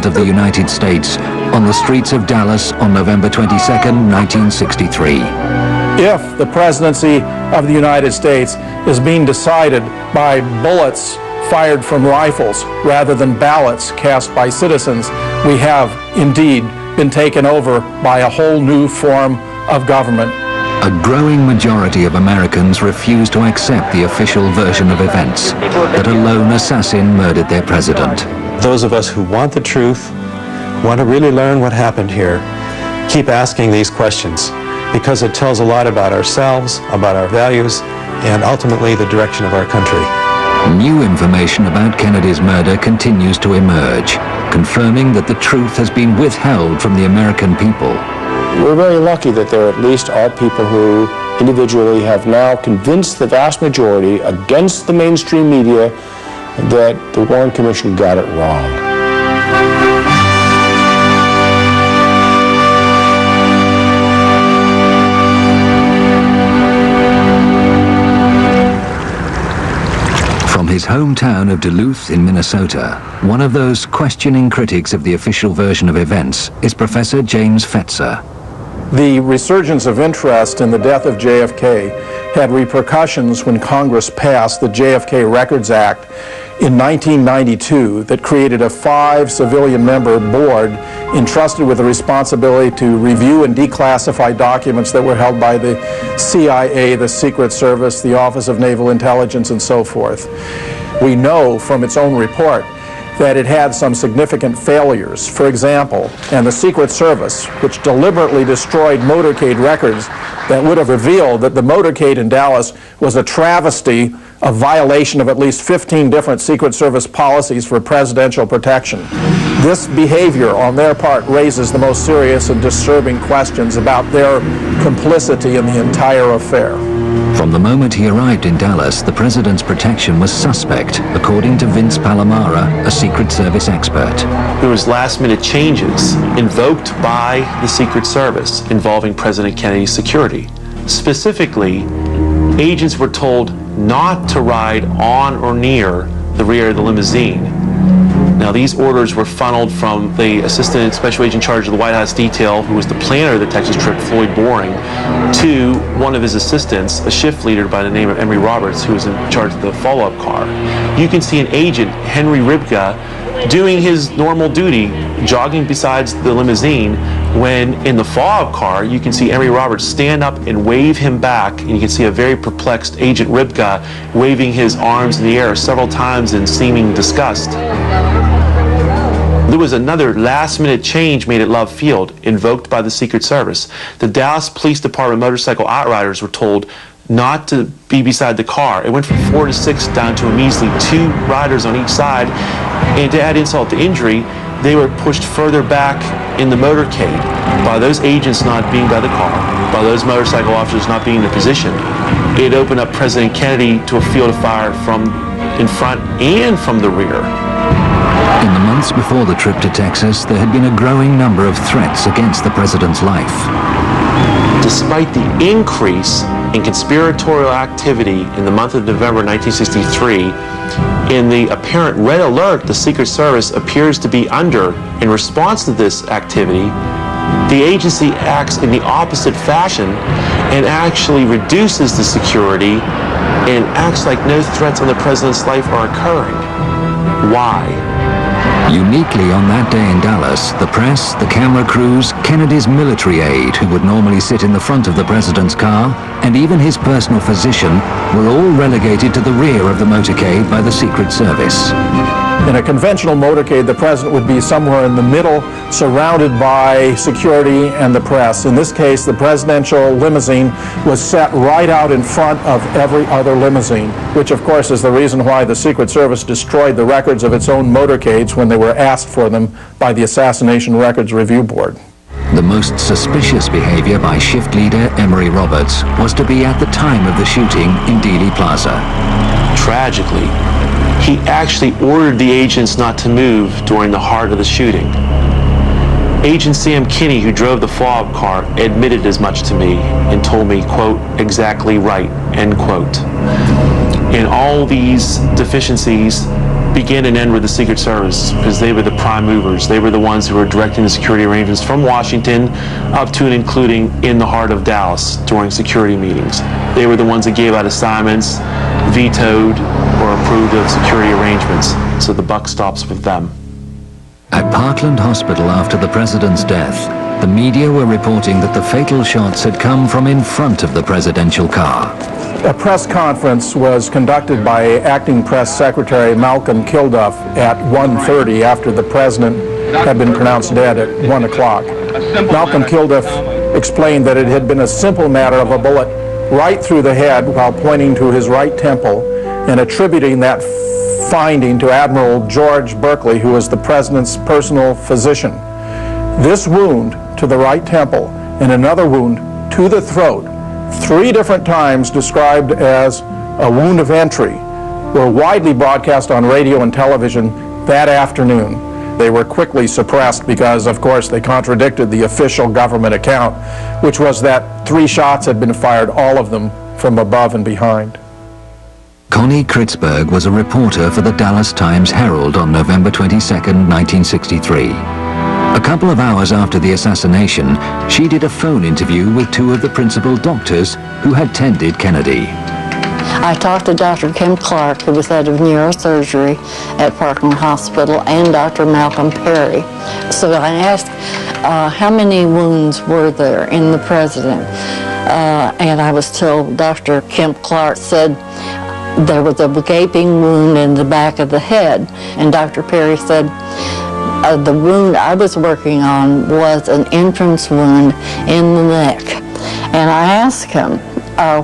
President of the United States on the streets of Dallas on November 22, 1963. If the presidency of the United States is being decided by bullets fired from rifles rather than ballots cast by citizens, we have indeed been taken over by a whole new form of government. A growing majority of Americans refuse to accept the official version of events, that a lone assassin murdered their president. Those of us who want the truth, want to really learn what happened here, keep asking these questions, because it tells a lot about ourselves, about our values, and ultimately the direction of our country. New information about Kennedy's murder continues to emerge, confirming that the truth has been withheld from the American people. We're very lucky that there at least are people who individually have now convinced the vast majority against the mainstream media that the Warren Commission got it wrong. From his hometown of Duluth in Minnesota, one of those questioning critics of the official version of events is Professor James Fetzer. The resurgence of interest in the death of JFK had repercussions when Congress passed the JFK Records Act in 1992 that created a 5-civilian-member board entrusted with the responsibility to review and declassify documents that were held by the CIA, the Secret Service, the Office of Naval Intelligence, and so forth. We know from its own report that it had some significant failures. For example, and the Secret Service, which deliberately destroyed motorcade records that would have revealed that the motorcade in Dallas was a travesty, a violation of at least 15 different Secret Service policies for presidential protection. This behavior on their part raises the most serious and disturbing questions about their complicity in the entire affair. From the moment he arrived in Dallas, the president's protection was suspect, according to Vince Palomara, a Secret Service expert. There was last-minute changes invoked by the Secret Service involving President Kennedy's security. Specifically, agents were told not to ride on or near the rear of the limousine. Now, these orders were funneled from the Assistant Special Agent in charge of the White House detail, who was the planner of the Texas trip, Floyd Boring, to one of his assistants, a shift leader by the name of Emory Roberts, who was in charge of the follow-up car. You can see an agent, Henry Ribka, doing his normal duty, jogging besides the limousine, when in the follow-up car, you can see Emory Roberts stand up and wave him back, and you can see a very perplexed Agent Ribka waving his arms in the air several times in seeming disgust. There was another last-minute change made at Love Field, invoked by the Secret Service. The Dallas Police Department motorcycle outriders were told not to be beside the car. It went from 4 to 6 down to a measly 2 riders on each side. And to add insult to injury, they were pushed further back in the motorcade by those agents not being by the car, by those motorcycle officers not being in the position. It opened up President Kennedy to a field of fire from in front and from the rear. In the months before the trip to Texas, there had been a growing number of threats against the president's life. Despite the increase in conspiratorial activity in the month of November 1963, in the apparent red alert the Secret Service appears to be under in response to this activity, the agency acts in the opposite fashion and actually reduces the security and acts like no threats on the president's life are occurring. Why? Uniquely on that day in Dallas, the press, the camera crews, Kennedy's military aide, who would normally sit in the front of the president's car, and even his personal physician were all relegated to the rear of the motorcade by the Secret Service. In a conventional motorcade, the president would be somewhere in the middle, surrounded by security and the press. In this case, the presidential limousine was set right out in front of every other limousine, which of course is the reason why the Secret Service destroyed the records of its own motorcades when they were asked for them by the Assassination Records Review Board. The most suspicious behavior by shift leader Emory Roberts was to be at the time of the shooting in Dealey Plaza. Tragically, he actually ordered the agents not to move during the heart of the shooting. Agent Sam Kinney, who drove the follow-up car, admitted as much to me and told me, quote, exactly right, end quote. In all these deficiencies, begin and end with the Secret Service, because they were the prime movers. They were the ones who were directing the security arrangements from Washington up to and including in the heart of Dallas during security meetings. They were the ones that gave out assignments, vetoed or approved of security arrangements. So the buck stops with them. At Parkland Hospital after the president's death, the media were reporting that the fatal shots had come from in front of the presidential car. A press conference was conducted by Acting Press Secretary Malcolm Kilduff at 1:30 after the president had been pronounced dead at 1 o'clock. Malcolm Kilduff explained that it had been a simple matter of a bullet right through the head while pointing to his right temple and attributing that finding to Admiral George Berkeley, who was the president's personal physician. This wound to the right temple and another wound to the throat, 3 different times described as a wound of entry, were widely broadcast on radio and television that afternoon. They were quickly suppressed because, of course, they contradicted the official government account, which was that 3 shots had been fired, all of them from above and behind. Connie Kritzberg was a reporter for the Dallas Times-Herald on November 22, 1963. A couple of hours after the assassination, she did a phone interview with 2 of the principal doctors who had tended Kennedy. I talked to Dr. Kim Clark, who was head of neurosurgery at Parkland Hospital, and Dr. Malcolm Perry. So I asked how many wounds were there in the president, and I was told Dr. Kim Clark said there was a gaping wound in the back of the head, and Dr. Perry said the wound I was working on was an entrance wound in the neck. And I asked him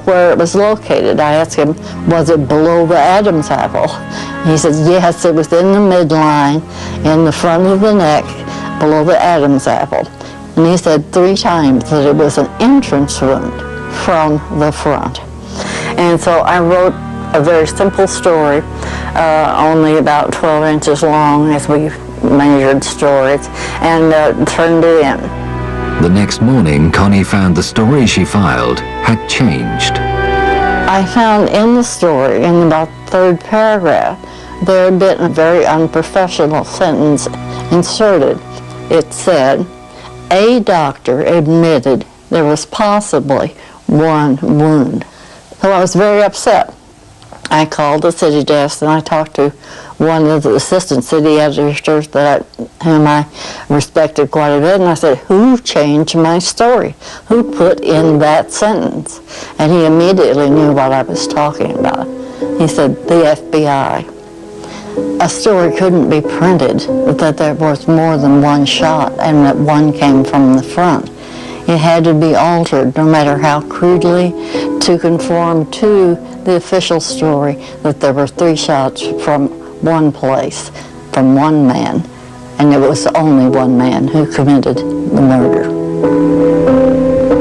where it was located. I asked him, was it below the Adam's apple? He said, yes, it was in the midline, in the front of the neck, below the Adam's apple. And he said 3 times that it was an entrance wound from the front. And so I wrote a very simple story, only about 12 inches long as we measured stories, and turned it in. The next morning, Connie found the story she filed had changed. I found in the story, in about the 3rd paragraph, there had been a very unprofessional sentence inserted. It said, a doctor admitted there was possibly 1 wound. So I was very upset. I called the city desk and I talked to one of the assistant city editors whom I respected quite a bit, and I said, who changed my story? Who put in that sentence? And he immediately knew what I was talking about. He said, the FBI. A story couldn't be printed that there was more than 1 shot and that 1 came from the front. It had to be altered, no matter how crudely, to conform to the official story that there were 3 shots from 1 place, from 1 man, and it was only 1 man who committed the murder.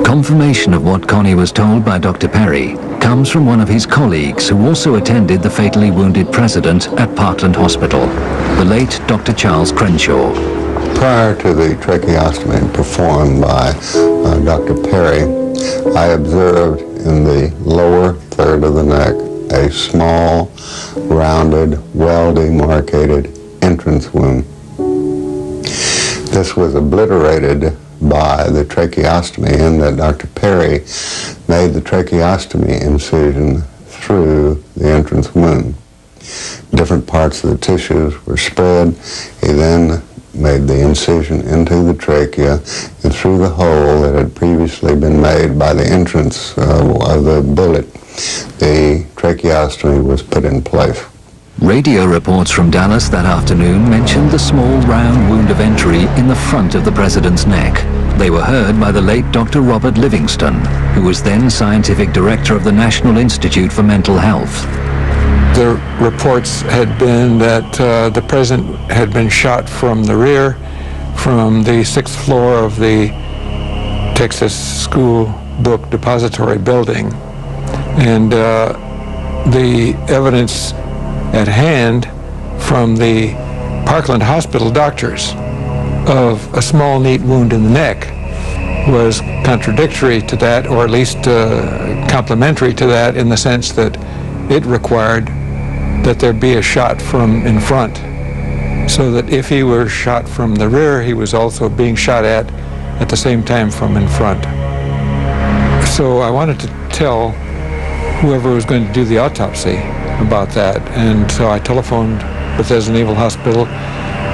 Confirmation of what Connie was told by Dr. Perry comes from one of his colleagues who also attended the fatally wounded president at Parkland Hospital, the late Dr. Charles Crenshaw. Prior to the tracheostomy performed by Dr. Perry, I observed in the lower third of the neck a small, rounded, well-demarcated entrance wound. This was obliterated by the tracheostomy in that Dr. Perry made the tracheostomy incision through the entrance wound. Different parts of the tissues were spread. He then made the incision into the trachea and through the hole that had previously been made by the entrance of the bullet. The tracheostomy was put in place. Radio reports from Dallas that afternoon mentioned the small round wound of entry in the front of the president's neck. They were heard by the late Dr. Robert Livingston, who was then scientific director of the National Institute for Mental Health. The reports had been that the president had been shot from the rear from the 6th floor of the Texas School Book Depository building. And the evidence at hand from the Parkland Hospital doctors of a small, neat wound in the neck was contradictory to that, or at least complementary to that, in the sense that it required that there be a shot from in front, so that if he were shot from the rear, he was also being shot at the same time from in front. So I wanted to tell whoever was going to do the autopsy about that, and so I telephoned Bethesda Naval Hospital.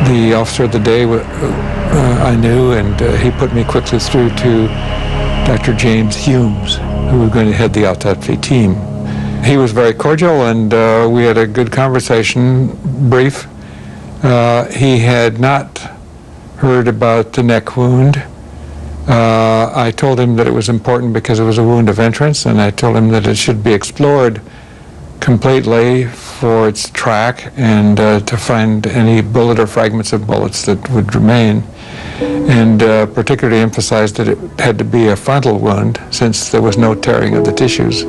The officer of the day I knew, and he put me quickly through to Dr. James Humes, who was going to head the autopsy team. He was very cordial, and we had a good conversation, brief. He had not heard about the neck wound. I told him that it was important because it was a wound of entrance, and I told him that it should be explored completely for its track and to find any bullet or fragments of bullets that would remain, and particularly emphasized that it had to be a frontal wound since there was no tearing of the tissues.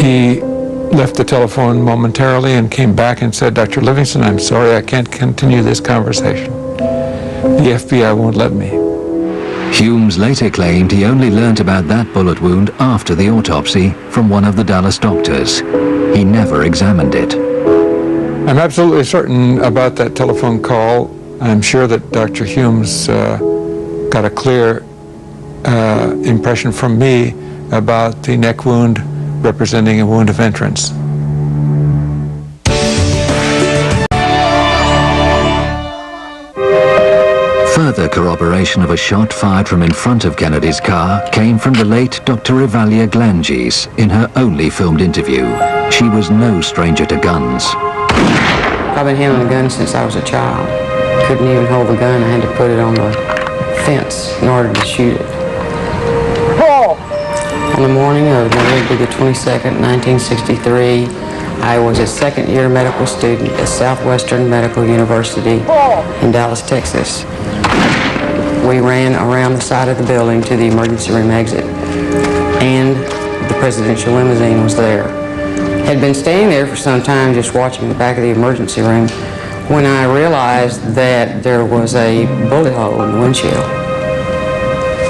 He left the telephone momentarily and came back and said, "Dr. Livingston, I'm sorry I can't continue this conversation. The FBI won't let me." Humes later claimed he only learnt about that bullet wound after the autopsy from one of the Dallas doctors. He never examined it. I'm absolutely certain about that telephone call. I'm sure that Dr. Humes got a clear impression from me about the neck wound representing a wound of entrance. Further corroboration of a shot fired from in front of Kennedy's car came from the late Dr. Evalia Glanges in her only filmed interview. She was no stranger to guns. I've been handling a gun since I was a child. Couldn't even hold the gun. I had to put it on the fence in order to shoot it. On the morning of November the 22nd, 1963, I was a second-year medical student at Southwestern Medical University in Dallas, Texas. We ran around the side of the building to the emergency room exit, and the presidential limousine was there. Had been staying there for some time just watching the back of the emergency room when I realized that there was a bullet hole in the windshield.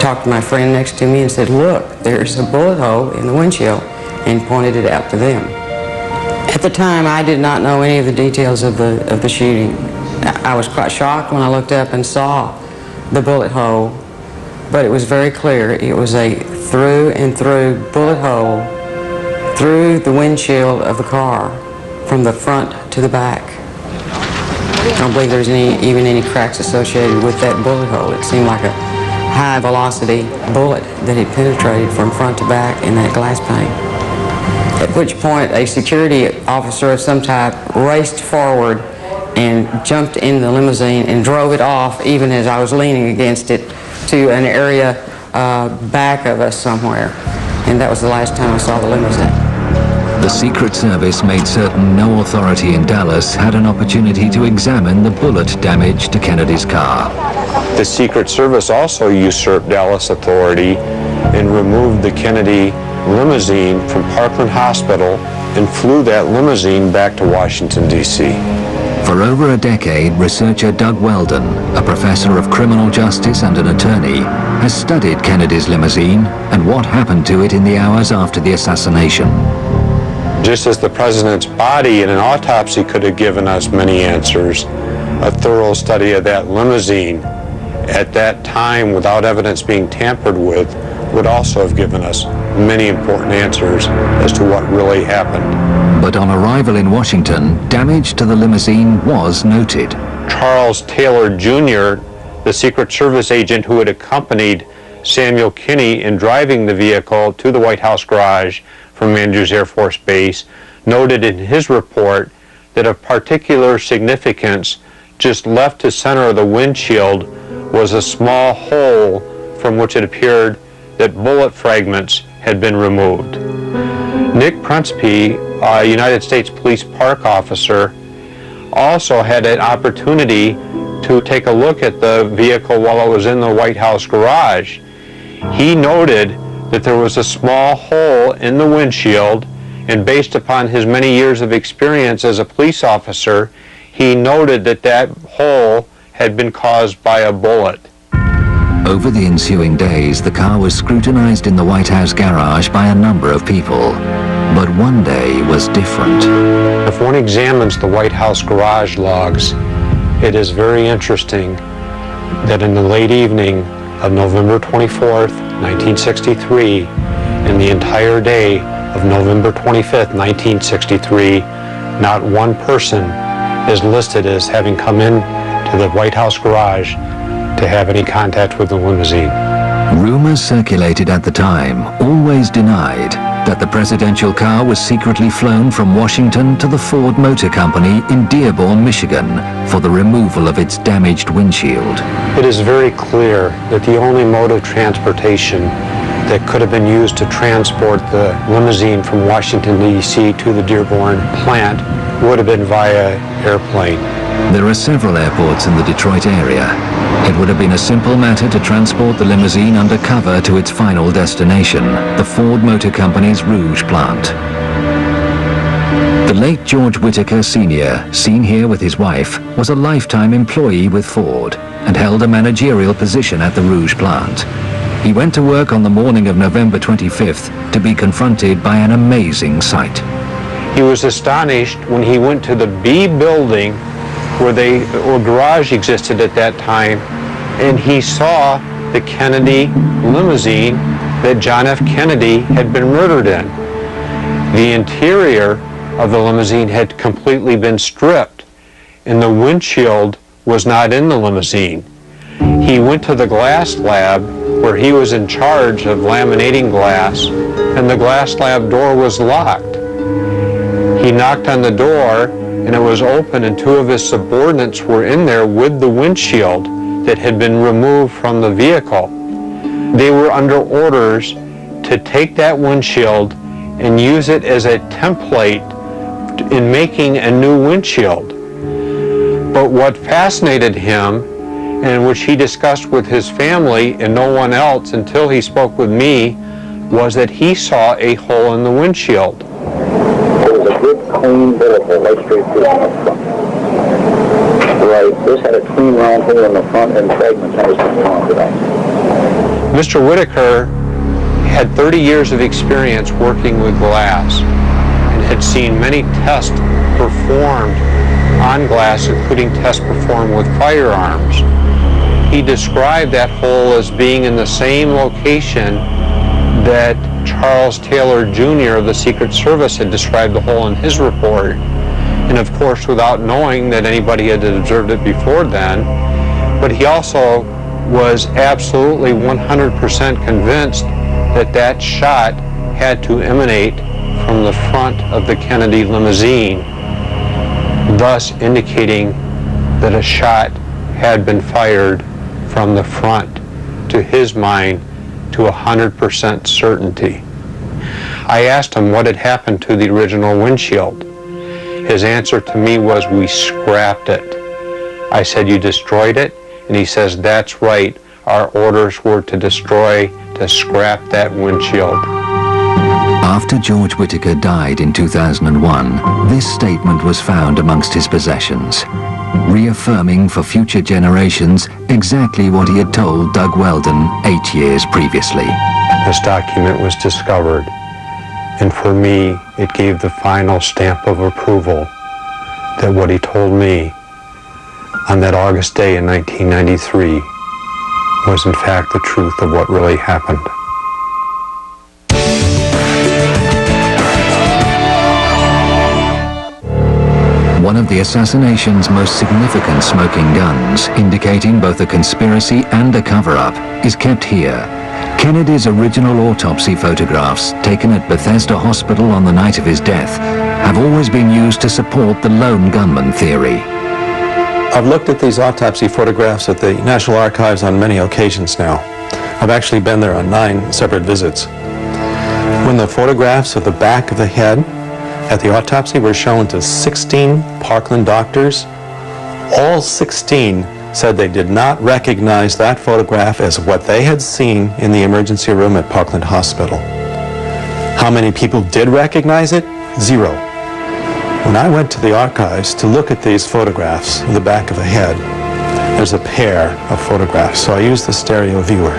Talked to my friend next to me and said, "Look, there's a bullet hole in the windshield," and pointed it out to them. At the time, I did not know any of the details of the shooting. I was quite shocked when I looked up and saw the bullet hole, but it was very clear. It was a through and through bullet hole through the windshield of the car from the front to the back. I don't believe there's even any cracks associated with that bullet hole. It seemed like a high-velocity bullet that had penetrated from front to back in that glass pane. At which point, a security officer of some type raced forward and jumped in the limousine and drove it off, even as I was leaning against it, to an area back of us somewhere. And that was the last time I saw the limousine. The Secret Service made certain no authority in Dallas had an opportunity to examine the bullet damage to Kennedy's car. The Secret Service also usurped Dallas authority and removed the Kennedy limousine from Parkland Hospital and flew that limousine back to Washington, D.C. For over a decade, researcher Doug Weldon, a professor of criminal justice and an attorney, has studied Kennedy's limousine and what happened to it in the hours after the assassination. Just as the president's body in an autopsy could have given us many answers, a thorough study of that limousine at that time without evidence being tampered with would also have given us many important answers as to what really happened. But on arrival in Washington, damage to the limousine was noted. Charles Taylor Jr., the Secret Service agent who had accompanied Samuel Kinney in driving the vehicle to the White House garage from Andrews Air Force Base, noted in his report that of particular significance, just left to center of the windshield was a small hole from which it appeared that bullet fragments had been removed. Nick Prunspy, a United States Police Park officer, also had an opportunity to take a look at the vehicle while it was in the White House garage. He noted that there was a small hole in the windshield, and based upon his many years of experience as a police officer, he noted that that hole had been caused by a bullet. Over the ensuing days, the car was scrutinized in the White House garage by a number of people. But one day was different. If one examines the White House garage logs, it is very interesting that in the late evening of November 24th, 1963, and the entire day of November 25th, 1963, not one person is listed as having come in to the White House garage to have any contact with the limousine. Rumors circulated at the time always denied that the presidential car was secretly flown from Washington to the Ford Motor Company in Dearborn, Michigan, for the removal of its damaged windshield. It is very clear that the only mode of transportation that could have been used to transport the limousine from Washington, D.C. to the Dearborn plant would have been via airplane. There are several airports in the Detroit area. It would have been a simple matter to transport the limousine undercover to its final destination, the Ford Motor Company's Rouge plant. The late George Whitaker Sr., seen here with his wife, was a lifetime employee with Ford and held a managerial position at the Rouge plant. He went to work on the morning of November 25th to be confronted by an amazing sight. He was astonished when he went to the B building where garage existed at that time, and he saw the Kennedy limousine that John F. Kennedy had been murdered in. The interior of the limousine had completely been stripped, and the windshield was not in the limousine. He went to the glass lab where he was in charge of laminating glass, and the glass lab door was locked. He knocked on the door, and it was open, and two of his subordinates were in there with the windshield that had been removed from the vehicle. They were under orders to take that windshield and use it as a template in making a new windshield. But what fascinated him, and which he discussed with his family and no one else until he spoke with me, was that he saw a hole in the windshield. It was a good, clean hole right straight through in the front. Right, this had a clean round hole in the front and fragments on the front of that. Mr. Whitaker had 30 years of experience working with glass and had seen many tests performed on glass, including tests performed with firearms. He described that hole as being in the same location that Charles Taylor Jr. of the Secret Service had described the hole in his report. And of course, without knowing that anybody had observed it before then, but he also was absolutely 100% convinced that that shot had to emanate from the front of the Kennedy limousine, thus indicating that a shot had been fired from the front, to his mind, to 100% certainty. I asked him what had happened to the original windshield. His answer to me was, "We scrapped it." I said, "You destroyed it?" And he says, "That's right. Our orders were to scrap that windshield." After George Whitaker died in 2001, this statement was found amongst his possessions, reaffirming for future generations exactly what he had told Doug Weldon 8 years previously. This document was discovered, and for me, it gave the final stamp of approval that what he told me on that August day in 1993 was in fact the truth of what really happened. One of the assassination's most significant smoking guns, indicating both a conspiracy and a cover-up, is kept here. Kennedy's original autopsy photographs, taken at Bethesda Hospital on the night of his death, have always been used to support the lone gunman theory. I've looked at these autopsy photographs at the National Archives on many occasions now. I've actually been there on 9 separate visits. When the photographs of the back of the head at the autopsy were shown to 16 Parkland doctors, all 16 said they did not recognize that photograph as what they had seen in the emergency room at Parkland Hospital. How many people did recognize it? 0. When I went to the archives to look at these photographs of the back of the head, there's a pair of photographs, so I used the stereo viewer.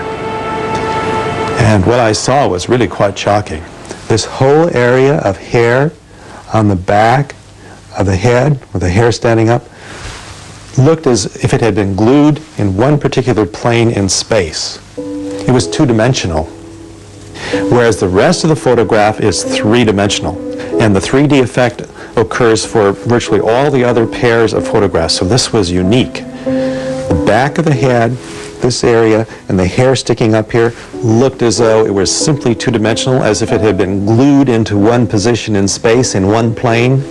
And what I saw was really quite shocking. This whole area of hair on the back of the head, with the hair standing up, looked as if it had been glued in one particular plane in space. It was two-dimensional, whereas the rest of the photograph is three-dimensional. And the 3D effect occurs for virtually all the other pairs of photographs, so this was unique. The back of the head, this area, and the hair sticking up here looked as though it was simply two-dimensional, as if it had been glued into one position in space, in one plane.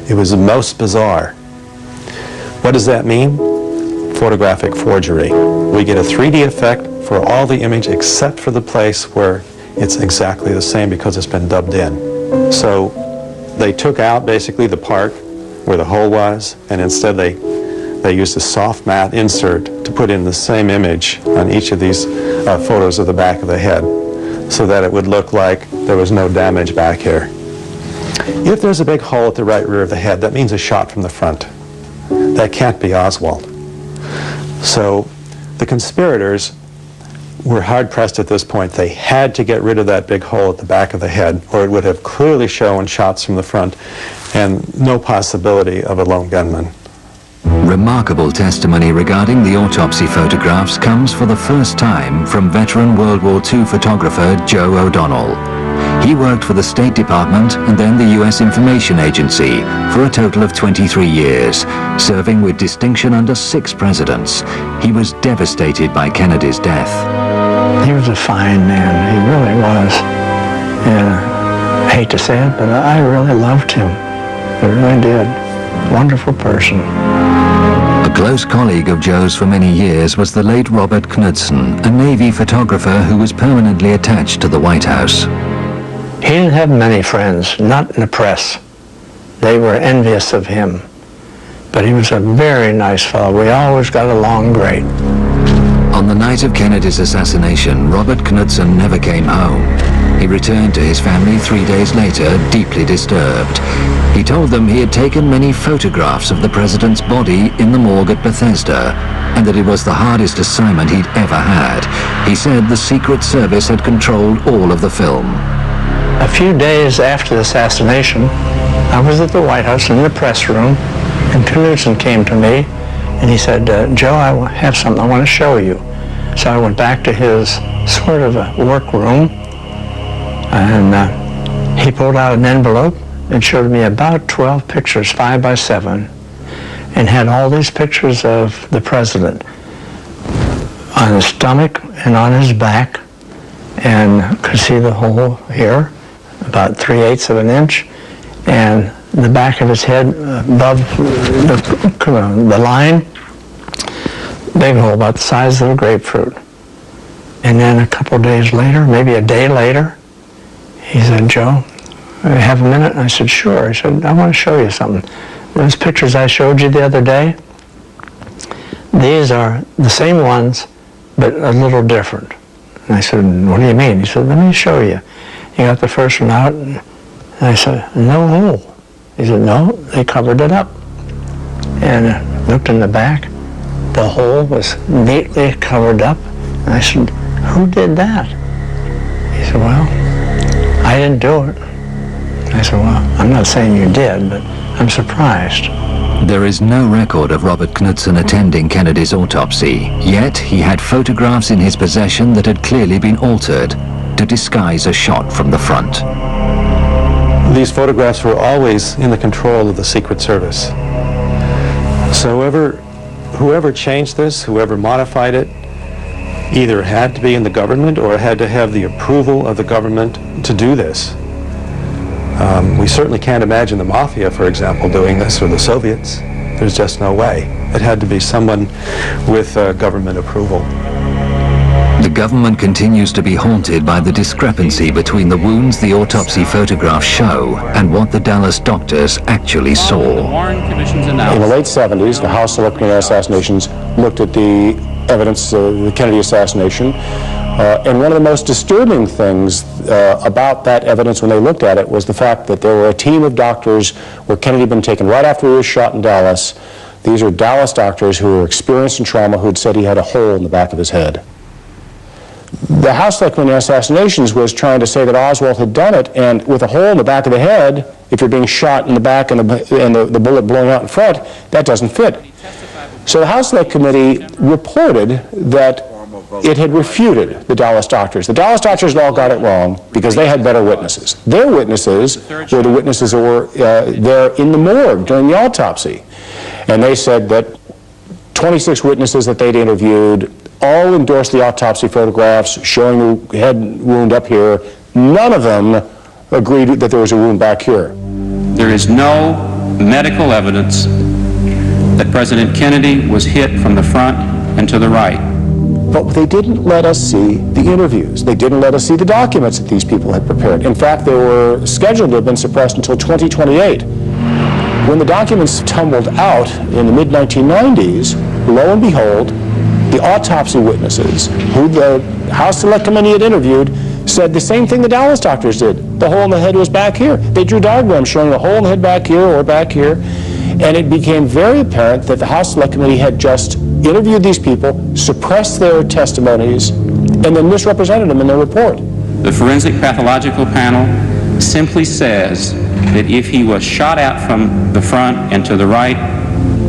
It was the most bizarre. What does that mean? Photographic forgery. We get a 3D effect for all the image except for the place where it's exactly the same because it's been dubbed in. So they took out basically the part where the hole was, and instead they used a soft matte insert to put in the same image on each of these photos of the back of the head, so that it would look like there was no damage back here. If there's a big hole at the right rear of the head, that means a shot from the front. That can't be Oswald. So the conspirators were hard-pressed at this point. They had to get rid of that big hole at the back of the head, or it would have clearly shown shots from the front and no possibility of a lone gunman. Remarkable testimony regarding the autopsy photographs comes for the first time from veteran World War II photographer Joe O'Donnell. He worked for the State Department and then the U.S. Information Agency for a total of 23 years, serving with distinction under 6 presidents. He was devastated by Kennedy's death. He was a fine man, he really was. And I hate to say it, but I really loved him. I really did. Wonderful person. A close colleague of Joe's for many years was the late Robert Knudsen, a Navy photographer who was permanently attached to the White House. He didn't have many friends, not in the press. They were envious of him. But he was a very nice fellow. We always got along great. On the night of Kennedy's assassination, Robert Knudsen never came home. He returned to his family 3 days later, deeply disturbed. He told them he had taken many photographs of the president's body in the morgue at Bethesda, and that it was the hardest assignment he'd ever had. He said the Secret Service had controlled all of the film. A few days after the assassination, I was at the White House in the press room, and Knudsen came to me, and he said, Joe, I have something I want to show you. So I went back to his sort of a workroom, and he pulled out an envelope and showed me about 12 pictures, 5 by 7, and had all these pictures of the president on his stomach and on his back, and could see the hole here, about 3/8 of an inch, and the back of his head above the line, big hole about the size of a grapefruit. And then a couple days later, maybe a day later, he said, Joe, have a minute? And I said, sure. He said, I want to show you something. Those pictures I showed you the other day, these are the same ones, but a little different. And I said, what do you mean? He said, let me show you. He got the first one out, and I said, no hole. He said, no, they covered it up. And I looked in the back. The hole was neatly covered up. And I said, who did that? He said, well, I didn't do it. I said, well, I'm not saying you did, but I'm surprised. There is no record of Robert Knudsen attending Kennedy's autopsy, yet he had photographs in his possession that had clearly been altered to disguise a shot from the front. These photographs were always in the control of the Secret Service. So whoever changed this, whoever modified it, either had to be in the government or had to have the approval of the government to do this. We certainly can't imagine the Mafia, for example, doing this, or the Soviets. There's just no way. It had to be someone with government approval. The government continues to be haunted by the discrepancy between the wounds the autopsy photographs show and what the Dallas doctors actually saw. In the late 70s, the House Select Committee on Assassinations looked at the evidence of the Kennedy assassination, and one of the most disturbing things about that evidence when they looked at it was the fact that there were a team of doctors where Kennedy had been taken right after he was shot in Dallas. These are Dallas doctors who were experienced in trauma who had said he had a hole in the back of his head. The House Select Committee on Assassinations was trying to say that Oswald had done it, and with a hole in the back of the head, if you're being shot in the back and the bullet blowing out in front, that doesn't fit. So the House Select Committee reported that it had refuted the Dallas doctors. The Dallas doctors all got it wrong because they had better witnesses. Their witnesses were the witnesses that were there in the morgue during the autopsy. And they said that 26 witnesses that they'd interviewed all endorsed the autopsy photographs showing the head wound up here. None of them agreed that there was a wound back here. There is no medical evidence that President Kennedy was hit from the front and to the right. But they didn't let us see the interviews. They didn't let us see the documents that these people had prepared. In fact, they were scheduled to have been suppressed until 2028. When the documents tumbled out in the mid-1990s, lo and behold, the autopsy witnesses, who the House Select Committee had interviewed, said the same thing the Dallas doctors did. The hole in the head was back here. They drew diagrams showing a hole in the head back here or back here, and it became very apparent that the House Select Committee had just interviewed these people, suppressed their testimonies, and then misrepresented them in their report. The forensic pathological panel simply says that if he was shot at from the front and to the right,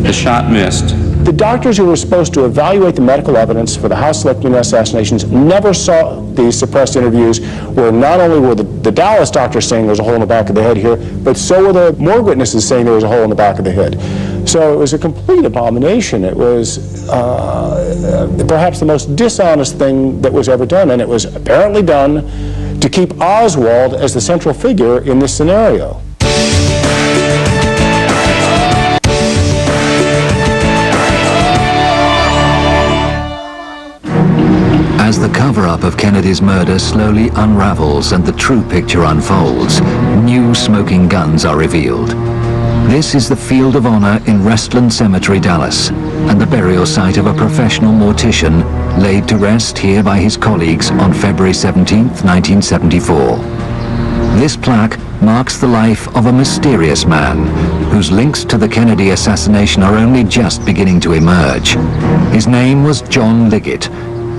the shot missed. The doctors who were supposed to evaluate the medical evidence for the House Select Committee assassinations never saw these suppressed interviews where not only were the Dallas doctors saying there's a hole in the back of the head here, but so were the morgue witnesses saying there was a hole in the back of the head. So it was a complete abomination. It was perhaps the most dishonest thing that was ever done, and it was apparently done to keep Oswald as the central figure in this scenario. As the cover-up of Kennedy's murder slowly unravels and the true picture unfolds, new smoking guns are revealed. This is the Field of Honor in Restland Cemetery, Dallas, and the burial site of a professional mortician laid to rest here by his colleagues on February 17, 1974. This plaque marks the life of a mysterious man whose links to the Kennedy assassination are only just beginning to emerge. His name was John Liggett.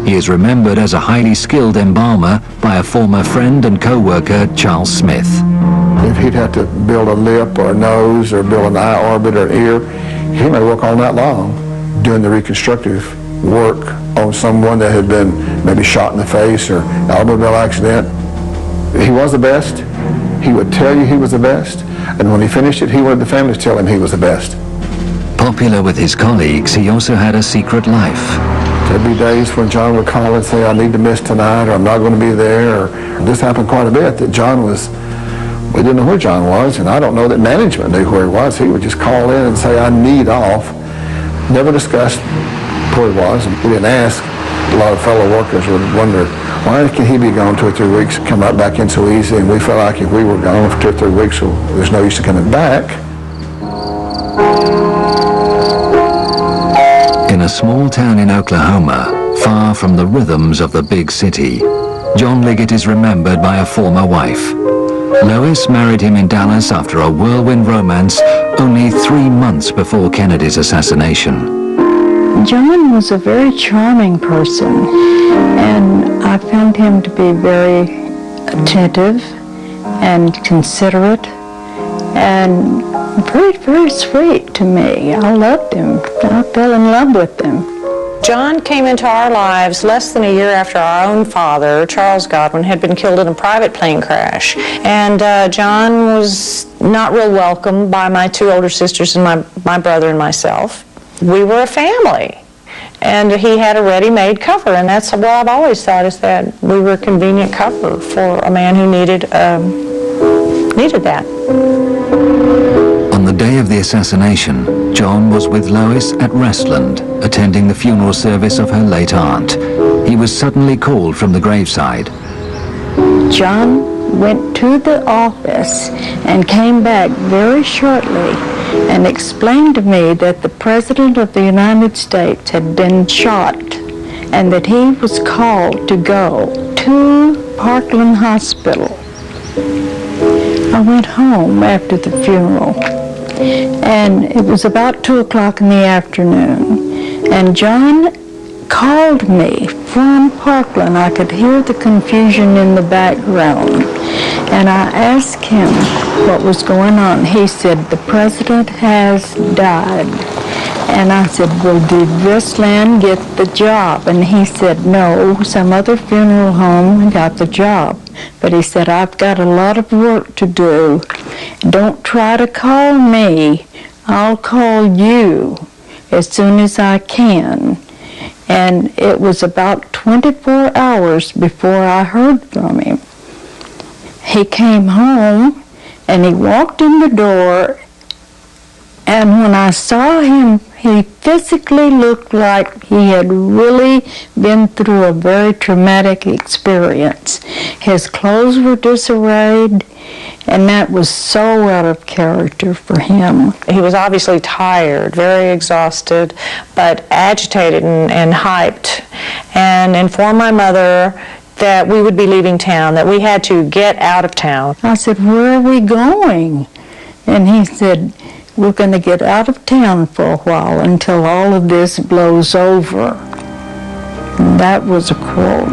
He is remembered as a highly skilled embalmer by a former friend and co-worker, Charles Smith. If he'd have to build a lip or a nose or build an eye orbit or an ear, he may work all night long doing the reconstructive work on someone that had been maybe shot in the face or automobile accident. He was the best. He would tell you he was the best. And when he finished it, he wanted the family to tell him he was the best. Popular with his colleagues, he also had a secret life. There'd be days when John would call and say, I need to miss tonight, or I'm not going to be there. Or this happened quite a bit, that John was, we didn't know where John was, and I don't know that management knew where he was. He would just call in and say, I need off. Never discussed where he was, and we didn't ask. A lot of fellow workers would wonder, why can he be gone 2 or 3 weeks, come right back in so easy? And we felt like if we were gone for 2 or 3 weeks, well, there's no use in coming back. In a small town in Oklahoma, far from the rhythms of the big city, John Liggett is remembered by a former wife. Lois married him in Dallas after a whirlwind romance only 3 months before Kennedy's assassination. John was a very charming person, and I found him to be very attentive and considerate and very, very sweet to me. I loved him. I fell in love with him. John came into our lives less than a year after our own father, Charles Godwin, had been killed in a private plane crash. And John was not real welcome by my 2 older sisters and my brother and myself. We were a family. And he had a ready-made cover, and that's what I've always thought, is that we were a convenient cover for a man who needed that. On the day of the assassination, John was with Lois at Restland, attending the funeral service of her late aunt. He was suddenly called from the graveside. John went to the office and came back very shortly and explained to me that the President of the United States had been shot and that he was called to go to Parkland Hospital. I went home after the funeral, and it was about 2 o'clock in the afternoon, and John called me from Parkland. I could hear the confusion in the background. And I asked him what was going on. He said, the president has died. And I said, well, did Westland get the job? And he said, no, some other funeral home got the job. But he said, I've got a lot of work to do. Don't try to call me. I'll call you as soon as I can. And it was about 24 hours before I heard from him. He came home and he walked in the door, and when I saw him, he physically looked like he had really been through a very traumatic experience. His clothes were disarrayed, and that was so out of character for him. He was obviously tired, very exhausted, but agitated and hyped, and informed my mother that we would be leaving town, that we had to get out of town. I said, where are we going? And he said, we're going to get out of town for a while until all of this blows over. And that was a quote,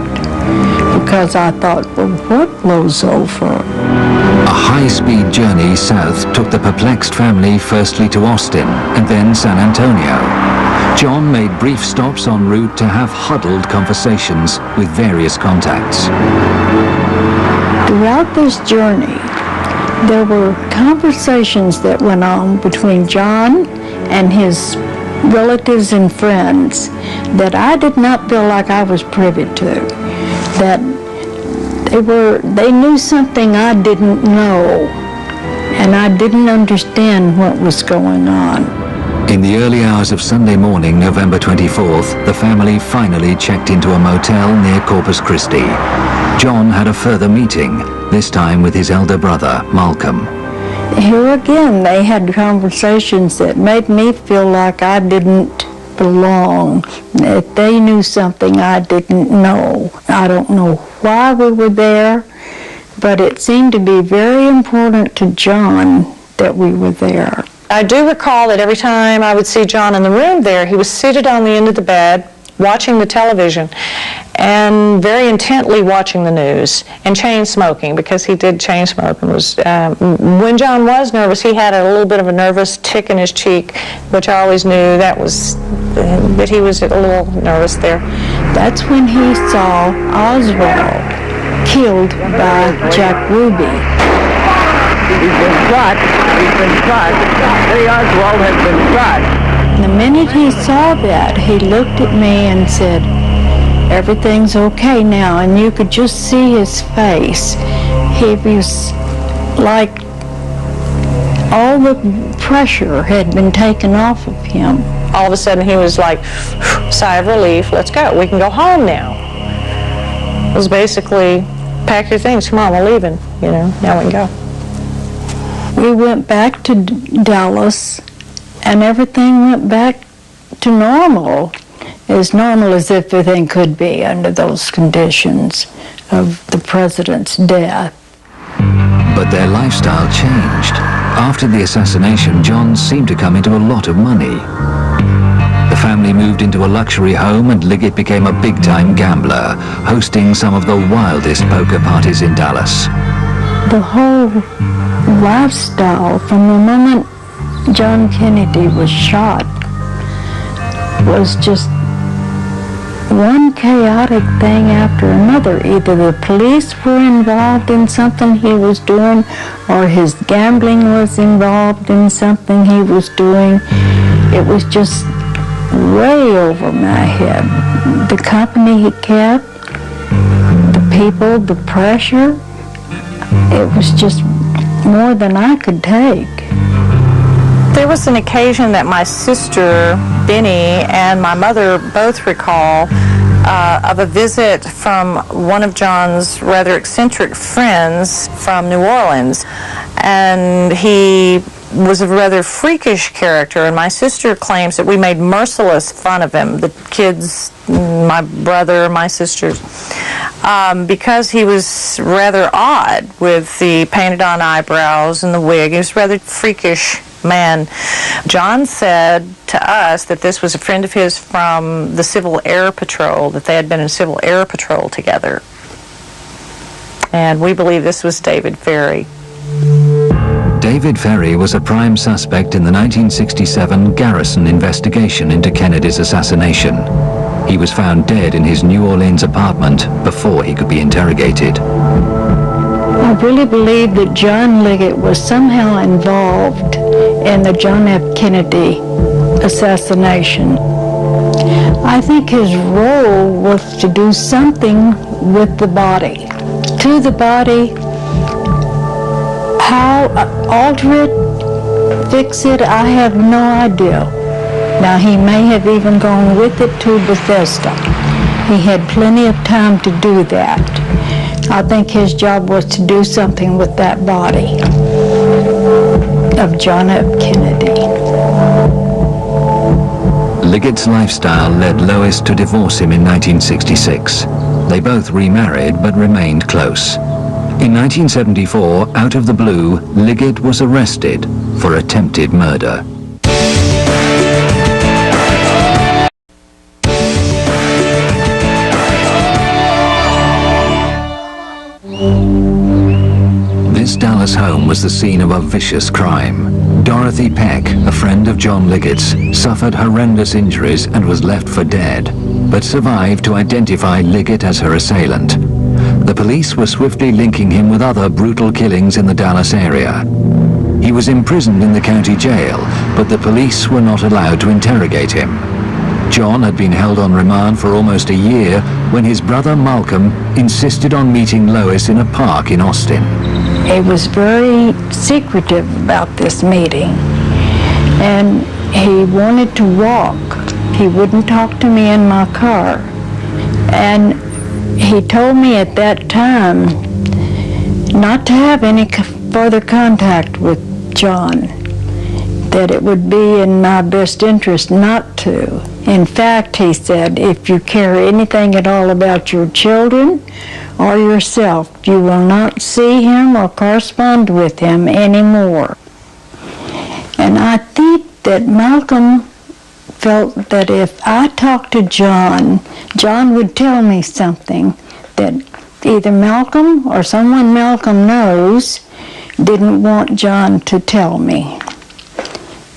because I thought, well, what blows over? A high-speed journey south took the perplexed family firstly to Austin and then San Antonio. John made brief stops en route to have huddled conversations with various contacts. Throughout this journey, there were conversations that went on between John and his relatives and friends that I did not feel like I was privy to. That they knew something I didn't know, and I didn't understand what was going on. In the early hours of Sunday morning, November 24th, the family finally checked into a motel near Corpus Christi. John had a further meeting, this time with his elder brother, Malcolm. Here again, they had conversations that made me feel like I didn't belong, that they knew something I didn't know. I don't know why we were there, but it seemed to be very important to John that we were there. I do recall that every time I would see John in the room there, he was seated on the end of the bed, watching the television, and very intently watching the news, and chain smoking, because he did chain smoke. And when John was nervous, he had a little bit of a nervous tick in his cheek, which I always knew that he was a little nervous there. That's when he saw Oswald killed by Jack Ruby. He's been shot. He's been shot. Eddie Oswald has been shot. The minute he saw that, he looked at me and said, everything's okay now, and you could just see his face. He was like all the pressure had been taken off of him. All of a sudden he was like, sigh of relief, let's go, we can go home now. It was basically, pack your things, come on, we're leaving, now we can go. We went back to Dallas, and everything went back to normal as everything could be under those conditions of the president's death. But their lifestyle changed. After the assassination, John seemed to come into a lot of money. The family moved into a luxury home, and Liggett became a big-time gambler, hosting some of the wildest poker parties in Dallas. The whole lifestyle from the moment John Kennedy was shot was just one chaotic thing after another. Either the police were involved in something he was doing, or his gambling was involved in something he was doing. It was just way over my head. The company he kept, the people, the pressure, it was just more than I could take. There was an occasion that my sister, Benny, and my mother both recall of a visit from one of John's rather eccentric friends from New Orleans. And he was a rather freakish character, and my sister claims that we made merciless fun of him, the kids, my brother, my sisters, because he was rather odd with the painted on eyebrows and the wig. He was a rather freakish man. John said to us that this was a friend of his from the Civil Air Patrol, that they had been in Civil Air Patrol together. And we believe this was David Ferrie. David Ferrie was a prime suspect in the 1967 Garrison investigation into Kennedy's assassination. He was found dead in his New Orleans apartment before he could be interrogated. I really believe that John Liggett was somehow involved in the John F. Kennedy assassination. I think his role was to do something with the body. To the body, how alter it, fix it, I have no idea. Now, he may have even gone with it to Bethesda. He had plenty of time to do that. I think his job was to do something with that body of John F. Kennedy. Liggett's lifestyle led Lois to divorce him in 1966. They both remarried but remained close. In 1974, out of the blue, Liggett was arrested for attempted murder. This Dallas home was the scene of a vicious crime. Dorothy Peck, a friend of John Liggett's, suffered horrendous injuries and was left for dead, but survived to identify Liggett as her assailant. The police were swiftly linking him with other brutal killings in the Dallas area. He was imprisoned in the county jail, but the police were not allowed to interrogate him. John had been held on remand for almost a year when his brother Malcolm insisted on meeting Lois in a park in Austin. He was very secretive about this meeting, and he wanted to walk. He wouldn't talk to me in my car. And he told me at that time not to have any further contact with John, that it would be in my best interest not to. In fact, he said, if you care anything at all about your children or yourself, you will not see him or correspond with him anymore. And I think that Malcolm felt that if I talked to John, John would tell me something that either Malcolm or someone Malcolm knows didn't want John to tell me.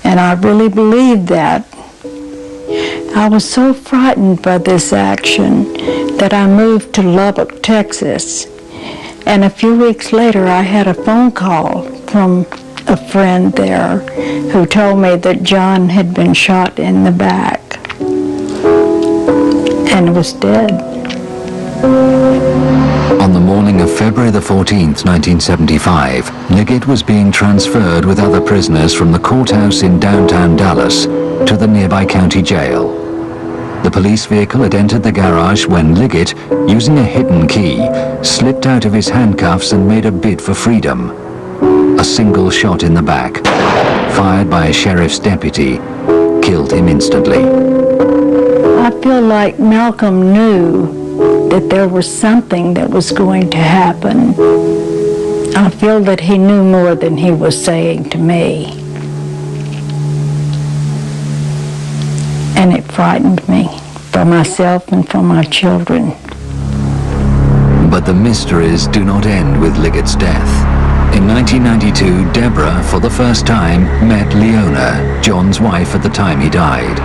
And I really believed that. I was so frightened by this action that I moved to Lubbock, Texas. And a few weeks later, I had a phone call from a friend there who told me that John had been shot in the back and was dead. On the morning of February the 14th, 1975, Liggett was being transferred with other prisoners from the courthouse in downtown Dallas to the nearby county jail. The police vehicle had entered the garage when Liggett, using a hidden key, slipped out of his handcuffs and made a bid for freedom. A single shot in the back, fired by a sheriff's deputy, killed him instantly. I feel like Malcolm knew that there was something that was going to happen. I feel that he knew more than he was saying to me. And it frightened me for myself and for my children. But the mysteries do not end with Liggett's death. In 1992, Deborah, for the first time, met Leona, John's wife at the time he died.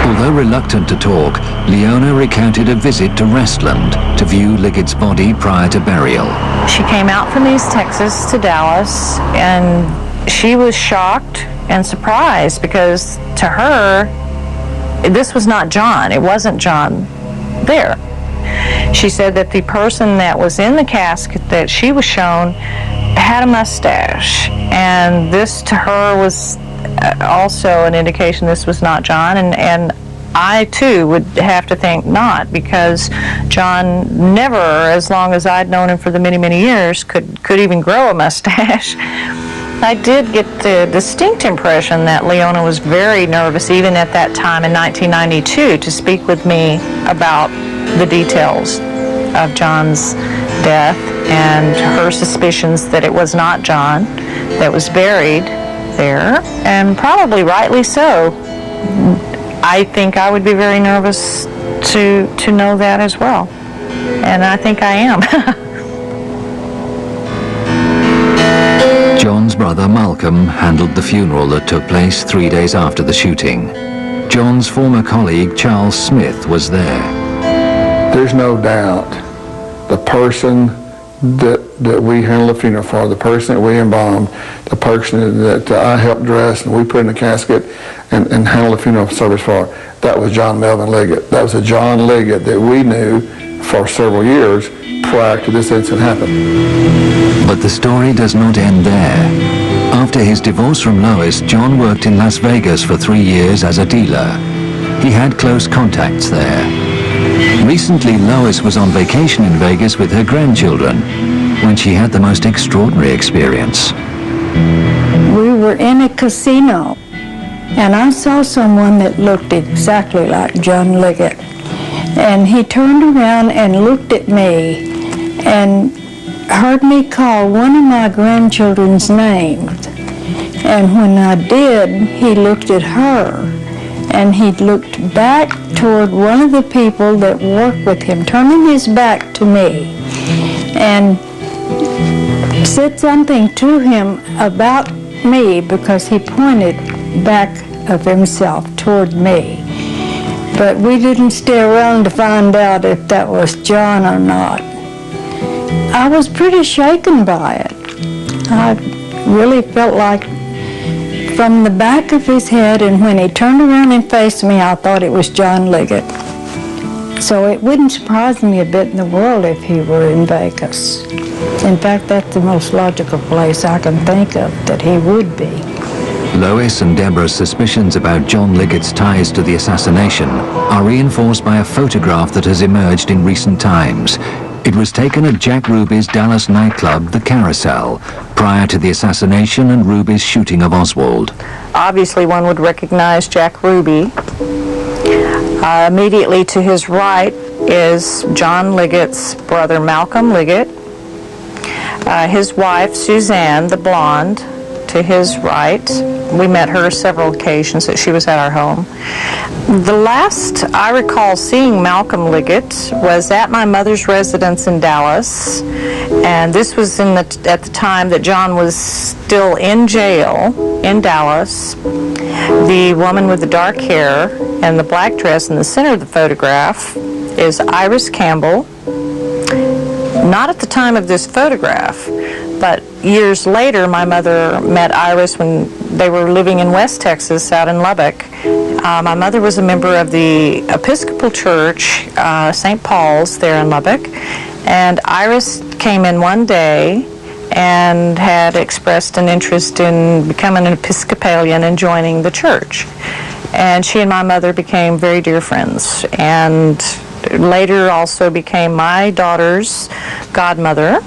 Although reluctant to talk, Leona recounted a visit to Restland to view Liggett's body prior to burial. She came out from East Texas to Dallas, and she was shocked and surprised because to her, this was not John. It wasn't John there. She said that the person that was in the casket that she was shown had a mustache, and this to her was also an indication this was not John, and I too would have to think not, because John never, as long as I'd known him for the many, many years, could even grow a mustache. I did get the distinct impression that Leona was very nervous, even at that time in 1992, to speak with me about the details of John's death and her suspicions that it was not John that was buried there, and probably rightly so. I think I would be very nervous to know that as well, and I think I am. John's brother Malcolm handled the funeral that took place 3 days after the shooting. John's former colleague Charles Smith was there. There's no doubt the person that we handled the funeral for, the person that we embalmed, the person that I helped dress and we put in the casket and handled the funeral service for, that was John Melvin Liggett. That was a John Liggett that we knew for several years prior to this incident happening. But the story does not end there. After his divorce from Lois, John worked in Las Vegas for 3 years as a dealer. He had close contacts there. Recently, Lois was on vacation in Vegas with her grandchildren when she had the most extraordinary experience. We were in a casino, and I saw someone that looked exactly like John Liggett. And he turned around and looked at me and heard me call one of my grandchildren's names. And when I did, he looked at her. And he looked back toward one of the people that worked with him, turning his back to me, and said something to him about me because he pointed back of himself toward me. But we didn't stay around to find out if that was John or not. I was pretty shaken by it. I really felt like from the back of his head, and when he turned around and faced me, I thought it was John Liggett. So it wouldn't surprise me a bit in the world if he were in Vegas. In fact, that's the most logical place I can think of that he would be. Lois and Deborah's suspicions about John Liggett's ties to the assassination are reinforced by a photograph that has emerged in recent times. It was taken at Jack Ruby's Dallas nightclub, The Carousel, prior to the assassination and Ruby's shooting of Oswald. Obviously, one would recognize Jack Ruby. Immediately to his right is John Liggett's brother, Malcolm Liggett. His wife, Suzanne, the blonde, to his right. We met her several occasions that she was at our home. The last I recall seeing Malcolm Liggett was at my mother's residence in Dallas, and this was at the time that John was still in jail in Dallas. The woman with the dark hair and the black dress in the center of the photograph is Iris Campbell. Not at the time of this photograph, but years later, my mother met Iris when they were living in West Texas, out in Lubbock. My mother was a member of the Episcopal Church, St. Paul's, there in Lubbock. And Iris came in one day and had expressed an interest in becoming an Episcopalian and joining the church. And she and my mother became very dear friends, and later also became my daughter's godmother.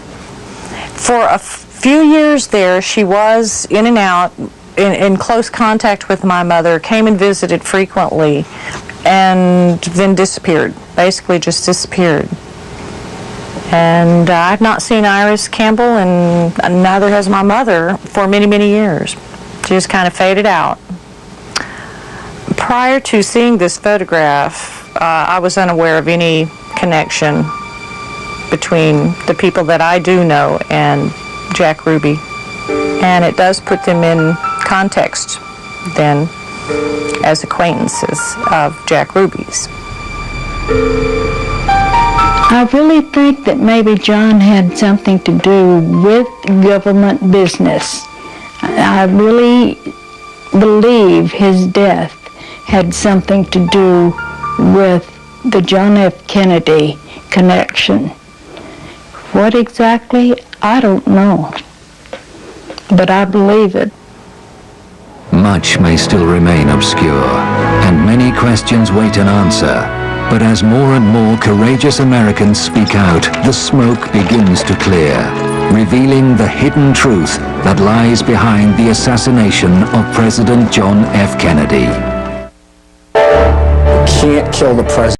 For a few years there, she was in and out, in close contact with my mother, came and visited frequently, and then disappeared, basically just disappeared. And I've not seen Iris Campbell, and neither has my mother, for many, many years. She just kind of faded out. Prior to seeing this photograph, I was unaware of any connection between the people that I do know and Jack Ruby. And it does put them in context then as acquaintances of Jack Ruby's. I really think that maybe John had something to do with government business. I really believe his death had something to do with the John F. Kennedy connection. What exactly, I don't know, but I believe it. Much may still remain obscure, and many questions wait an answer. But as more and more courageous Americans speak out, the smoke begins to clear, revealing the hidden truth that lies behind the assassination of President John F. Kennedy. Can't kill the president.